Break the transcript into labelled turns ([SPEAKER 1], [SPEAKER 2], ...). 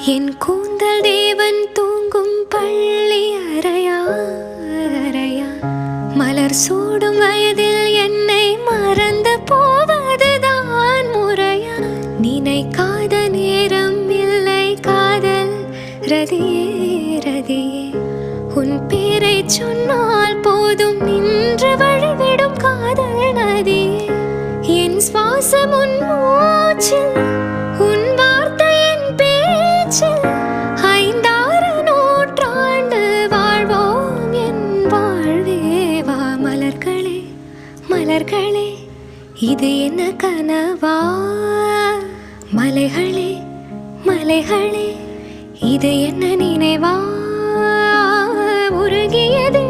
[SPEAKER 1] என் கூந்தல் தேவன் தூங்கும் பள்ளி அறையா மலர் சூடும் வயதில் என்னை மறந்து போவதுதான் முறையா? நினைக்காத நேரம் இல்லை காதல் ரதியே உன் பேரை சொன்னால் போதும் நின்று வழிவிடும் காதல் நதியே. என் சுவாசம் உன் மூச்சில், உன் வார்த்தையின் பேச்சில், 5-6 நூற்றாண்டு வாழ்வோம் என் வாழ்வேவா. மலர்களே மலர்களே இது என்ன கனவா? மலைகளே மலைகளே இது என்ன நினைவா? உருகியது